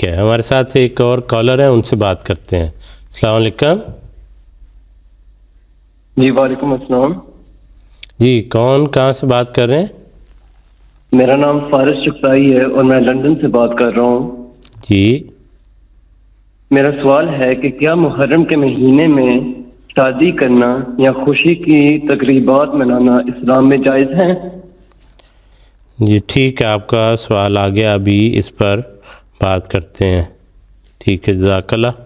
ٹھیک ہے، ہمارے ساتھ ایک اور کالر ہے، ان سے بات کرتے ہیں۔ السلام علیکم۔ جی وعلیکم السلام۔ جی کون کہاں سے بات کر رہے ہیں؟ میرا نام فارس چکتائی ہے اور میں لندن سے بات کر رہا ہوں۔ جی میرا سوال ہے کہ کیا محرم کے مہینے میں شادی کرنا یا خوشی کی تقریبات منانا اسلام میں جائز ہے؟ جی ٹھیک ہے، آپ کا سوال آ گیا، ابھی اس پر بات کرتے ہیں۔ ٹھیک ہے، جزاک اللہ۔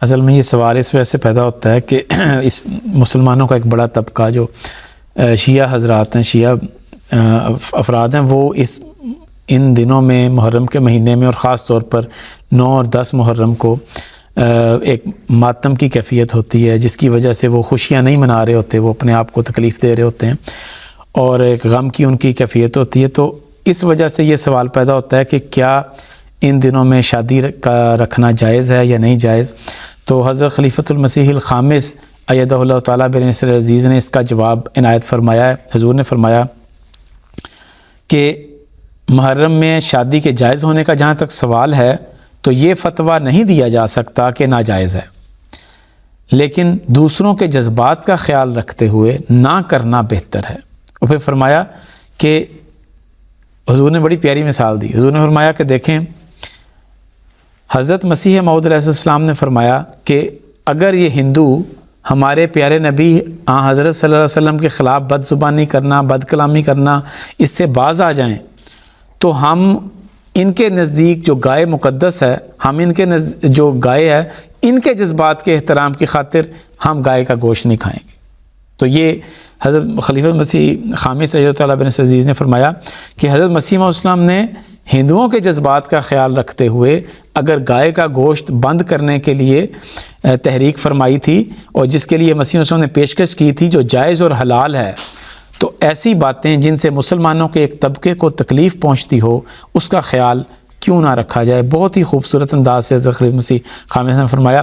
اصل میں یہ سوال اس وجہ سے پیدا ہوتا ہے کہ اس مسلمانوں کا ایک بڑا طبقہ جو شیعہ حضرات ہیں، شیعہ افراد ہیں، وہ ان دنوں میں محرم کے مہینے میں اور خاص طور پر 9 اور 10 محرم کو ایک ماتم کی کیفیت ہوتی ہے، جس کی وجہ سے وہ خوشیاں نہیں منا رہے ہوتے، وہ اپنے آپ کو تکلیف دے رہے ہوتے ہیں اور ایک غم کی ان کی کیفیت ہوتی ہے۔ تو اس وجہ سے یہ سوال پیدا ہوتا ہے کہ کیا ان دنوں میں شادی کا رکھنا جائز ہے یا نہیں جائز؟ تو حضرت خلیفۃ المسیح الخامس ایدہ اللہ تعالیٰ بنصر عزیز نے اس کا جواب عنایت فرمایا ہے۔ حضور نے فرمایا کہ محرم میں شادی کے جائز ہونے کا جہاں تک سوال ہے تو یہ فتویٰ نہیں دیا جا سکتا کہ ناجائز ہے، لیکن دوسروں کے جذبات کا خیال رکھتے ہوئے نہ کرنا بہتر ہے۔ اور پھر فرمایا کہ حضور نے بڑی پیاری مثال دی۔ حضور نے فرمایا کہ دیکھیں، حضرت مسیح موعود علیہ السلام نے فرمایا کہ اگر یہ ہندو ہمارے پیارے نبی حضرت صلی اللہ علیہ وسلم کے خلاف بد زبانی کرنا، بد کلامی کرنا، اس سے باز آ جائیں تو ہم ان کے نزدیک جو گائے مقدس ہے، ہم ان کے جو گائے ہے ان کے جذبات کے احترام کی خاطر ہم گائے کا گوشت نہیں کھائیں گے۔ تو یہ حضرت خلیفہ مسیح خامس ایدہ اللہ بن عزیز نے فرمایا کہ حضرت مسیح علیہ السلام نے ہندوؤں کے جذبات کا خیال رکھتے ہوئے اگر گائے کا گوشت بند کرنے کے لیے تحریک فرمائی تھی اور جس کے لیے مسیح علیہ السلام نے پیشکش کی تھی جو جائز اور حلال ہے، تو ایسی باتیں جن سے مسلمانوں کے ایک طبقے کو تکلیف پہنچتی ہو اس کا خیال کیوں نہ رکھا جائے۔ بہت ہی خوبصورت انداز سے حضرت خلیفہ مسیح خامس نے فرمایا۔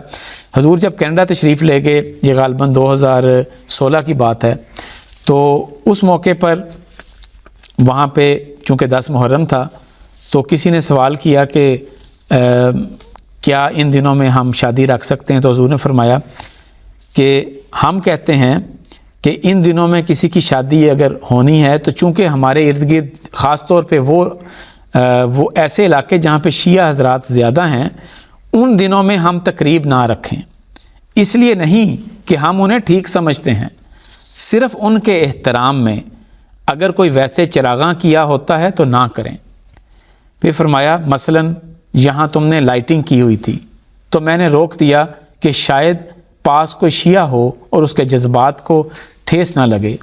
حضور جب کینیڈا تشریف لے گئے، یہ غالباً 2016 کی بات ہے، تو اس موقع پر وہاں پہ چونکہ 10 محرم تھا تو کسی نے سوال کیا کہ کیا ان دنوں میں ہم شادی رکھ سکتے ہیں؟ تو حضور نے فرمایا کہ ہم کہتے ہیں کہ ان دنوں میں کسی کی شادی اگر ہونی ہے تو چونکہ ہمارے ارد گرد خاص طور پہ وہ ایسے علاقے جہاں پہ شیعہ حضرات زیادہ ہیں، ان دنوں میں ہم تقریب نہ رکھیں، اس لیے نہیں کہ ہم انہیں ٹھیک سمجھتے ہیں، صرف ان کے احترام میں اگر کوئی ویسے چراغاں کیا ہوتا ہے تو نہ کریں۔ پھر فرمایا مثلاً یہاں تم نے لائٹنگ کی ہوئی تھی تو میں نے روک دیا کہ شاید پاس کوئی شیعہ ہو اور اس کے جذبات کو ٹھیس نہ لگے۔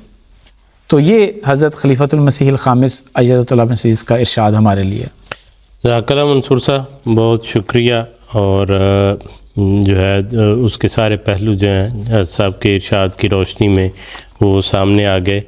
تو یہ حضرت خلیفۃ المسیح الخامس ایدہ اللہ بن عزیز کا ارشاد ہمارے لیے۔ جزاک اللہ منصور صاحب، بہت شکریہ۔ اور جو ہے اس کے سارے پہلو جو ہیں صاحب کے ارشاد کی روشنی میں وہ سامنے آ گئے۔